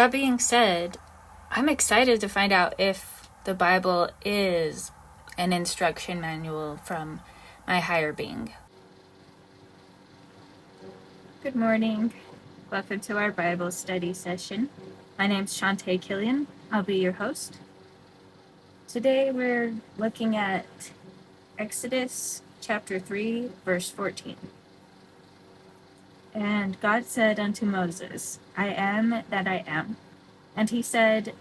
that being said, I'm excited to find out if the Bible is an instruction manual from my higher being. Good morning. Welcome to our Bible study session. My name's Shantae Killian. I'll be your host. Today we're looking at Exodus chapter 3, verse 14. And God said unto Moses, I am that I am. And he said,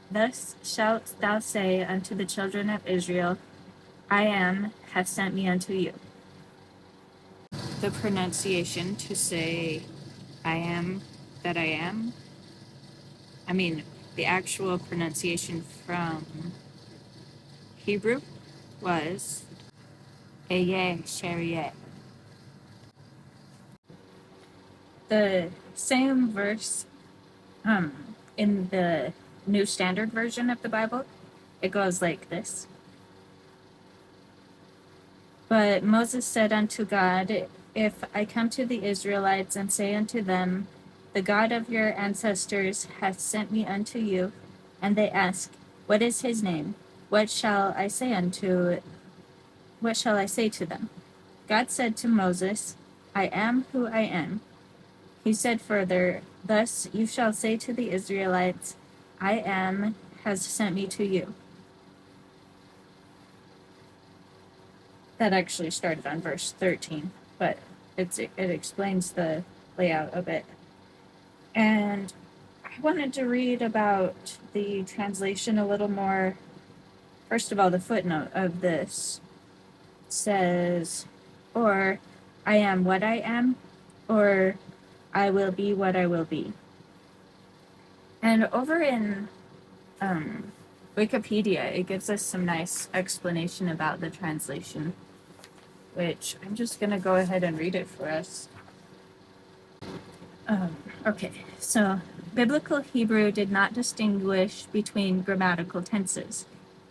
Thus shalt thou say unto the children of Israel, I am hath sent me unto you. The pronunciation to say I am that I am, the actual pronunciation from Hebrew was Eye Sherieh. The same verse in the New Standard Version of the Bible, it goes like this. But Moses said unto God, If I come to the Israelites and say unto them, The God of your ancestors hath sent me unto you, and they ask, What is his name? What shall I say to them? God said to Moses, I am who I am. He said further, Thus you shall say to the Israelites, I am has sent me to you. That actually started on verse 13, but it explains the layout a bit. And I wanted to read about the translation a little more. First of all, the footnote of this says, or I am what I am, or I will be what I will be. And over in Wikipedia, it gives us some nice explanation about the translation, which I'm just going to go ahead and read it for us. Okay, so Biblical Hebrew did not distinguish between grammatical tenses.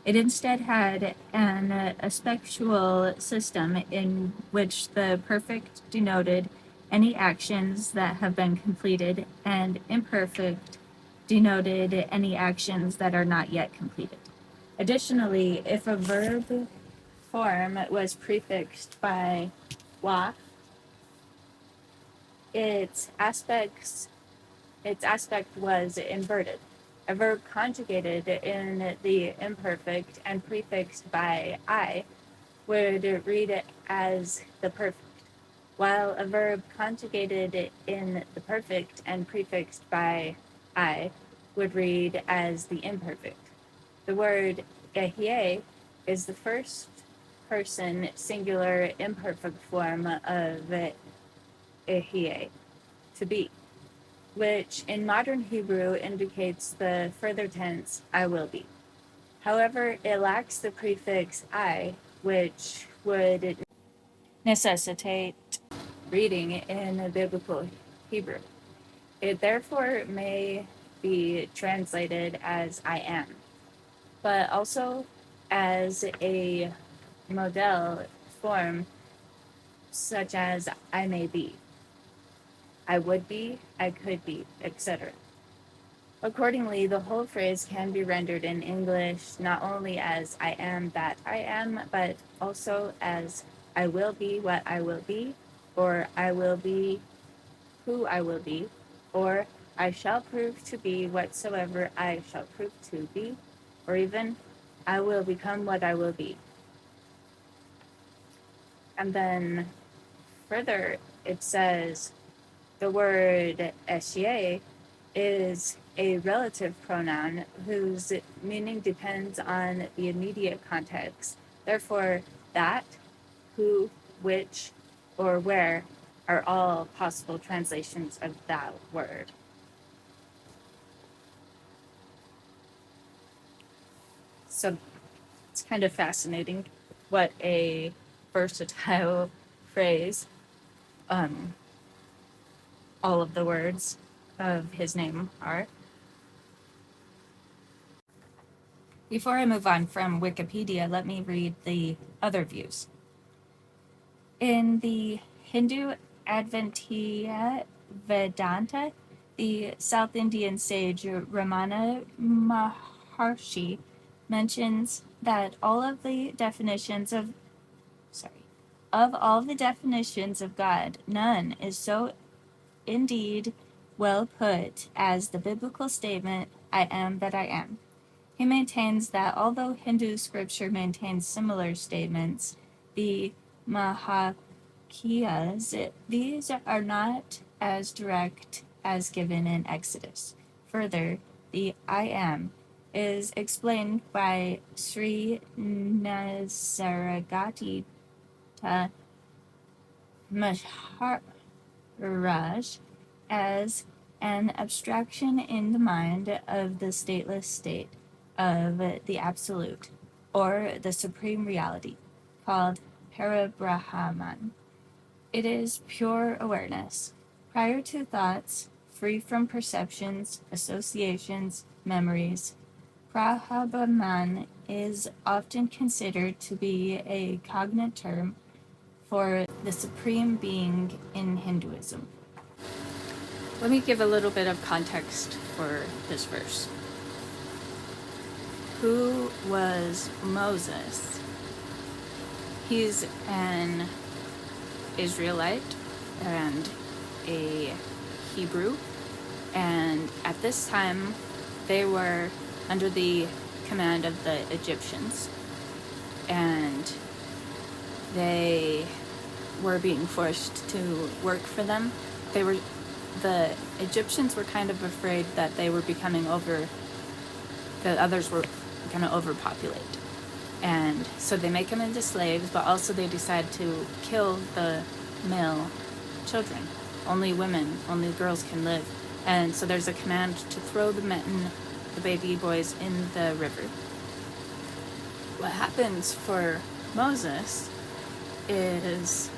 It instead had an aspectual system in which the perfect denoted any actions that have been completed, and imperfect denoted any actions that are not yet completed. Additionally, if a verb form was prefixed by wa, its aspect was inverted. A verb conjugated in the imperfect and prefixed by I would read it as the perfect, while a verb conjugated in the perfect and prefixed by I would read as the imperfect. The word ehyeh is the first person singular imperfect form of ehyeh, to be, which in modern Hebrew indicates the further tense, I will be. However, it lacks the prefix I, which would necessitate reading in biblical Hebrew. It therefore may be translated as I am, but also as a modal form such as I may be, I would be, I could be, etc. Accordingly, the whole phrase can be rendered in English not only as I am that I am, but also as I will be what I will be, or I will be who I will be, or I shall prove to be whatsoever I shall prove to be, or even I will become what I will be. And then further, it says the word ehyeh is a relative pronoun whose meaning depends on the immediate context. Therefore, that, who, which, or where are all possible translations of that word. So it's kind of fascinating what a versatile phrase all of the words of his name are. Before I move on from Wikipedia, let me read the other views. In the Hindu Advaita Vedanta, The South Indian sage Ramana Maharshi mentions that of all the definitions of God, none is so indeed well put as the biblical statement, I am that I am. He maintains that although Hindu scripture maintains similar statements, the Mahakyas, these are not as direct as given in Exodus. Further, the I am is explained by Sri Nisargadatta Maharaj as an abstraction in the mind of the stateless state of the Absolute, or the Supreme Reality, called Parabrahman. It is pure awareness, prior to thoughts, free from perceptions, associations, memories. Prahabhaman is often considered to be a cognate term for the Supreme Being in Hinduism. Let me give a little bit of context for this verse. Who was Moses? He's an Israelite and a Hebrew, and at this time they were under the command of the Egyptians, and they were being forced to work for them. The Egyptians were kind of afraid that they were that others were going to overpopulate. And so they make them into slaves, but also they decide to kill the male children. Only women, only girls can live. And so there's a command to throw the baby boys in the river. What happens for Moses is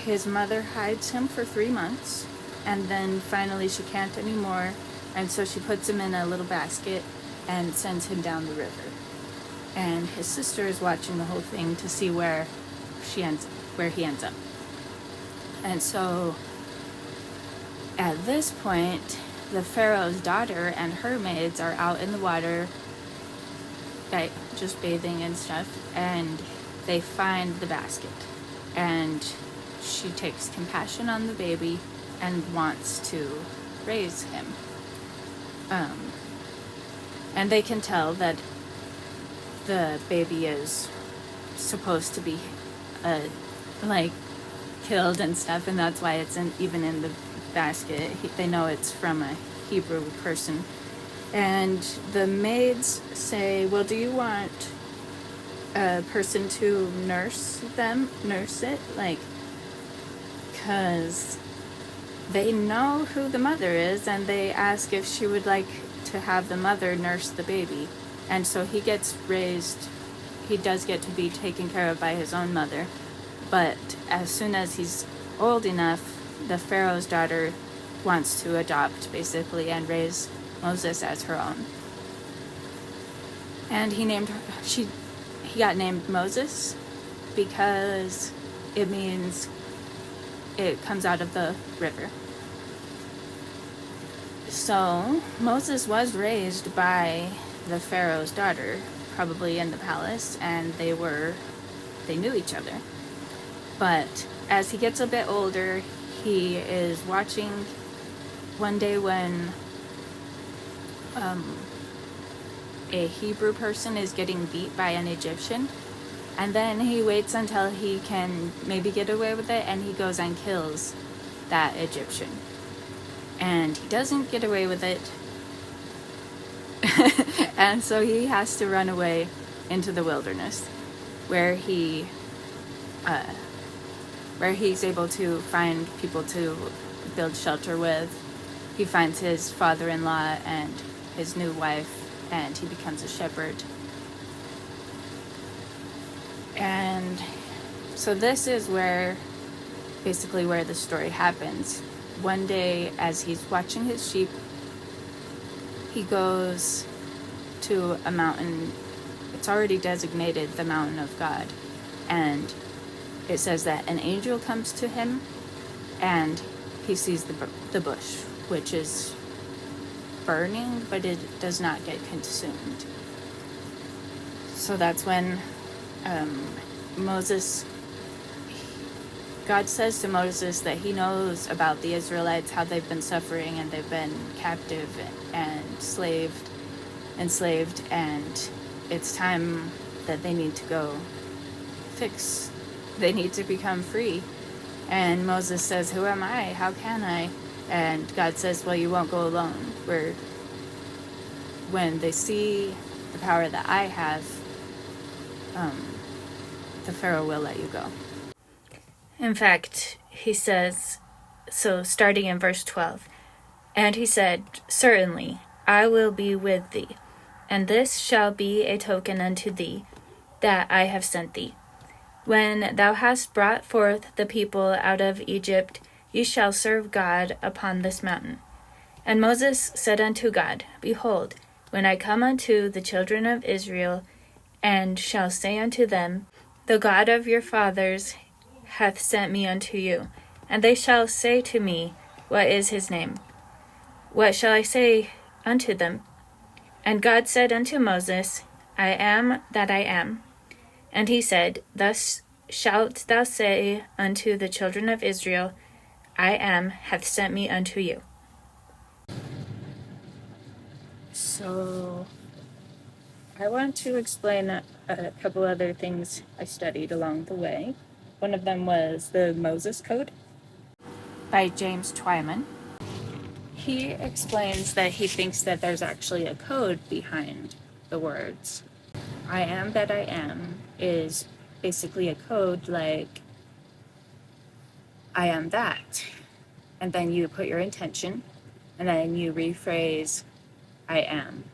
his mother hides him for 3 months, and then finally she can't anymore, and so she puts him in a little basket and sends him down the river. And his sister is watching the whole thing to see where he ends up. And so at this point, the Pharaoh's daughter and her maids are out in the water, like just bathing and stuff, and they find the basket, and she takes compassion on the baby and wants to raise him. And they can tell that the baby is supposed to be killed and stuff, and that's why it's even in the basket. They know it's from a Hebrew person. And the maids say, well, do you want a person to nurse it? Because they know who the mother is, and they ask if she would like to have the mother nurse the baby. And so he does get to be taken care of by his own mother. But as soon as he's old enough, the Pharaoh's daughter wants to adopt, basically, and raise Moses as her own. And he got named Moses because it means it comes out of the river. So Moses was raised by the Pharaoh's daughter, probably in the palace, and they knew each other. But as he gets a bit older, he is watching one day when a Hebrew person is getting beat by an Egyptian, and then he waits until he can maybe get away with it, and he goes and kills that Egyptian. And he doesn't get away with it, and so he has to run away into the wilderness, where he's able to find people to build shelter with. He finds his father-in-law and his new wife, and he becomes a shepherd. And so this is basically where the story happens. One day, as he's watching his sheep, he goes to a mountain. It's already designated the mountain of God. And it says that an angel comes to him, and he sees the bush which is burning, but it does not get consumed. So that's when Moses, God says to Moses that he knows about the Israelites, how they've been suffering and they've been captive and enslaved, and it's time that they need to go they need to become free. And Moses says, "Who am I? How can I?" And God says, "Well, you won't go alone. When they see the power that I have, the Pharaoh will let you go." In fact, he says, so starting in verse 12, "And he said, Certainly, I will be with thee, and this shall be a token unto thee, that I have sent thee. When thou hast brought forth the people out of Egypt, ye shall serve God upon this mountain. And Moses said unto God, Behold, when I come unto the children of Israel, and shall say unto them, The God of your fathers hath sent me unto you, and they shall say to me, What is his name? What shall I say unto them? And God said unto Moses, I am that I am. And he said, Thus shalt thou say unto the children of Israel, I am hath sent me unto you." So I want to explain a couple other things I studied along the way. One of them was the Moses Code by James Twyman. He explains that he thinks that there's actually a code behind the words. I am that I am is basically a code like I am that. And then you put your intention, and then you rephrase I am.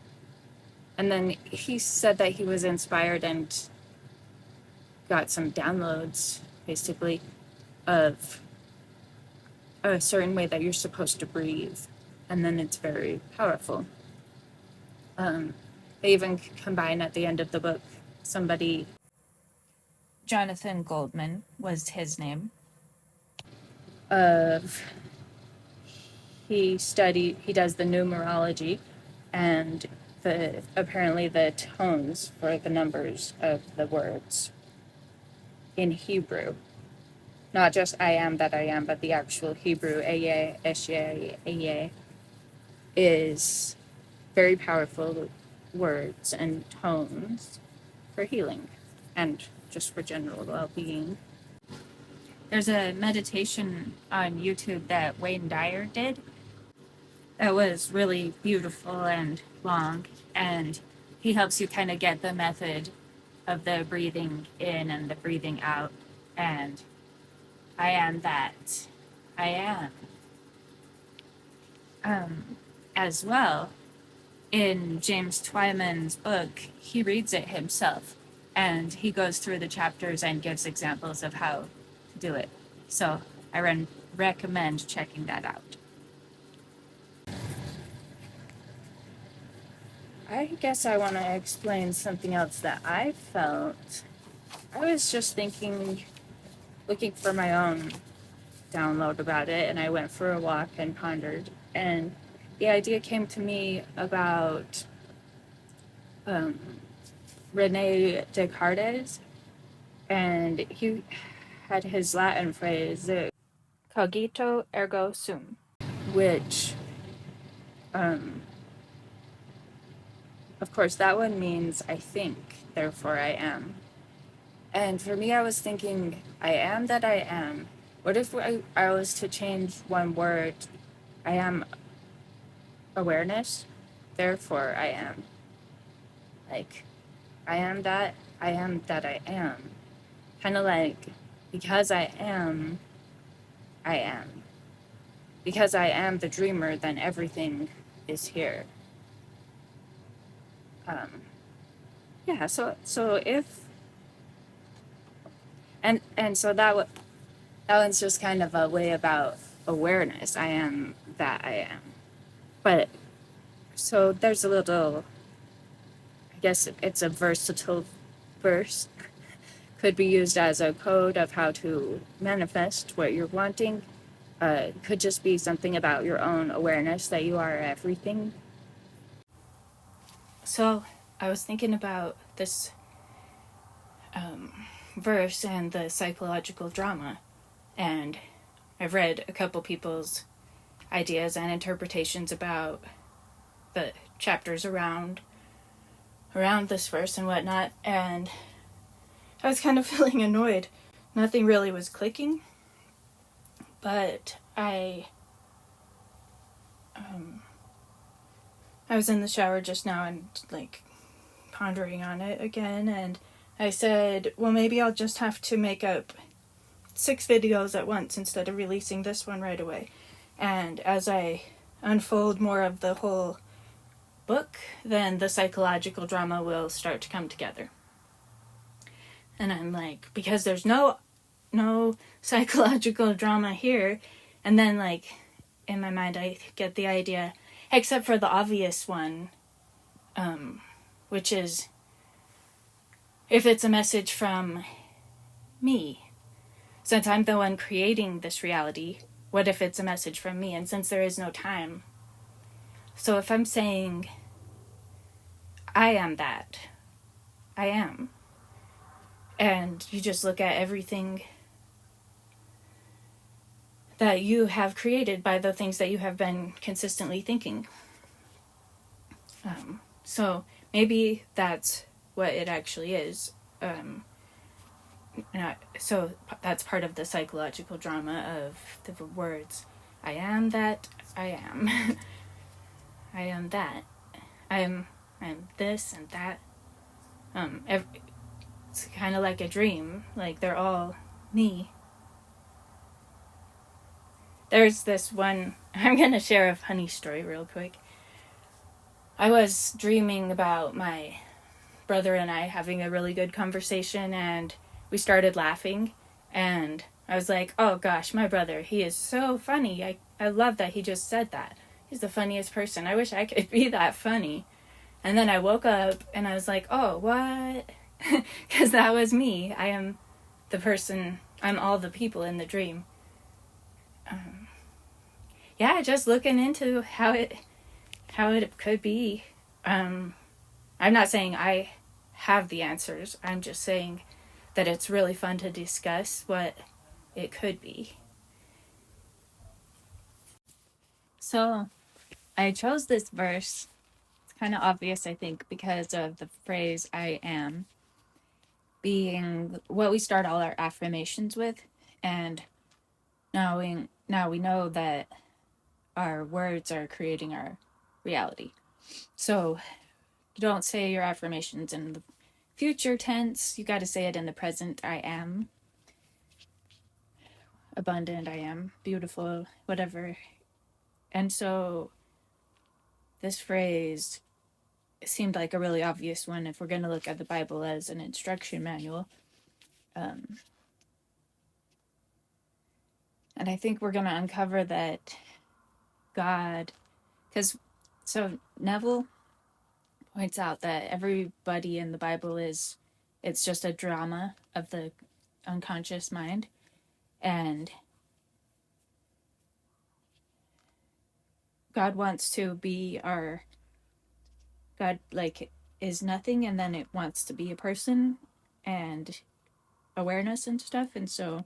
And then he said that he was inspired and got some downloads, basically, of a certain way that you're supposed to breathe. And then it's very powerful. They even combine at the end of the book, somebody, Jonathan Goldman was his name, he does the numerology and apparently the tones for the numbers of the words in Hebrew. Not just I am that I am, but the actual Hebrew, Ehyeh, Eshyeh, Ehyeh, is very powerful words and tones for healing and just for general well-being. There's a meditation on YouTube that Wayne Dyer did that was really beautiful and long, and he helps you kind of get the method of the breathing in and the breathing out. And I am that I am. As well, in James Twyman's book, he reads it himself, and he goes through the chapters and gives examples of how to do it. So I recommend checking that out. I guess I want to explain something else that I felt. I was just looking for my own download about it, and I went for a walk and pondered, and the idea came to me about Rene Descartes, and he had his Latin phrase, cogito ergo sum, which, of course, that one means I think, therefore I am. And for me, I was thinking, I am that I am. What if I was to change one word? I am awareness, therefore I am. Like, I am that I am. Kind of like, because I am, I am. Because I am the dreamer, then everything is here. Yeah, so if, and so that one's just kind of a way about awareness. I am that I am. But, so there's a little, I guess it's a versatile verse, could be used as a code of how to manifest what you're wanting. could just be something about your own awareness that you are everything. So I was thinking about this verse and the psychological drama, and I've read a couple people's ideas and interpretations about the chapters around this verse and whatnot, and I was kind of feeling annoyed. Nothing really was clicking, but I was in the shower just now and like pondering on it again, and I said, well, maybe I'll just have to make up 6 videos at once instead of releasing this one right away. And as I unfold more of the whole book, then the psychological drama will start to come together. And I'm like, because there's no psychological drama here, and then like in my mind I get the idea, except for the obvious one, which is if it's a message from me, since I'm the one creating this reality, what if it's a message from me? And since there is no time, so if I'm saying I am that, I am, and you just look at everything that you have created by the things that you have been consistently thinking. So maybe that's what it actually is. So that's part of the psychological drama of the words. I am that, I am. I am that. I'm this and that. It's kind of like a dream. Like they're all me. There's this one, I'm going to share a funny story real quick. I was dreaming about my brother and I having a really good conversation, and we started laughing, and I was like, oh gosh, my brother, he is so funny. I love that he just said that. He's the funniest person. I wish I could be that funny. And then I woke up and I was like, oh, what? Because that was me. I am the person, I'm all the people in the dream. Yeah, just looking into how it could be. I'm not saying I have the answers. I'm just saying that it's really fun to discuss what it could be. So I chose this verse. It's kind of obvious, I think, because of the phrase I am being what we start all our affirmations with. And now we know that our words are creating our reality. So you don't say your affirmations in the future tense. You got to say it in the present. I am abundant. I am beautiful, whatever. And so this phrase seemed like a really obvious one if we're going to look at the Bible as an instruction manual. And I think we're going to uncover that God, so Neville points out that everybody in the Bible it's just a drama of the unconscious mind, and God wants to be God like is nothing, and then it wants to be a person and awareness and stuff. And so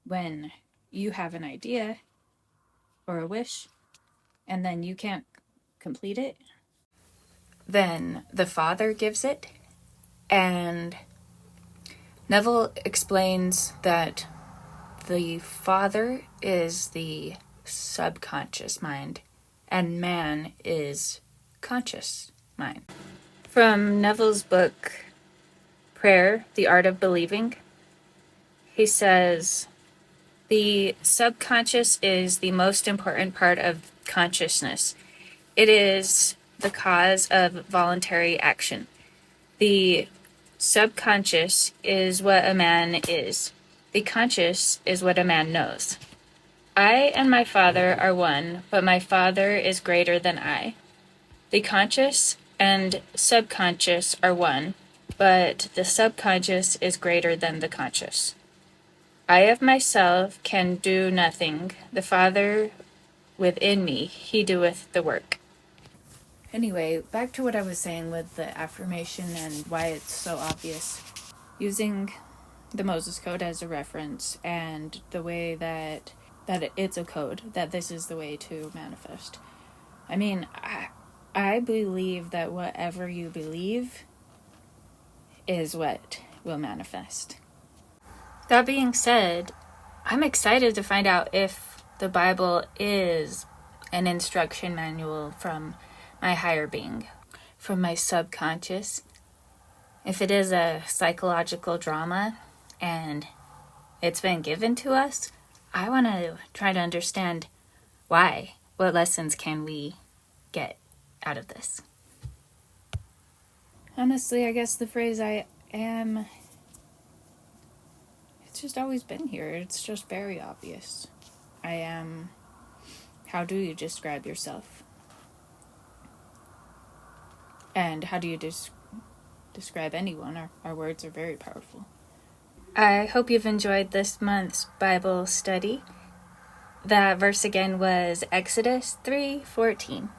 when you have an idea or a wish and then you can't complete it, then the Father gives it. And Neville explains that the Father is the subconscious mind and man is conscious mind. From Neville's book, Prayer, The Art of Believing, he says, the subconscious is the most important part of consciousness. It is the cause of voluntary action. The subconscious is what a man is. The conscious is what a man knows. I and my Father are one, but my Father is greater than I. The conscious and subconscious are one, but the subconscious is greater than the conscious. I of myself can do nothing. The Father within me, he doeth the work. Anyway, back to what I was saying with the affirmation and why it's so obvious. Using the Moses Code as a reference and the way that it's a code, that this is the way to manifest. I mean, I believe that whatever you believe is what will manifest. That being said, I'm excited to find out if the Bible is an instruction manual from my higher being, from my subconscious. If it is a psychological drama and it's been given to us, I want to try to understand why. What lessons can we get out of this? Honestly, I guess the phrase I am, it's just always been here. It's just very obvious. I am. How do you describe yourself? And how do you describe anyone? Our words are very powerful. I hope you've enjoyed this month's Bible study. That verse again was Exodus 3:14.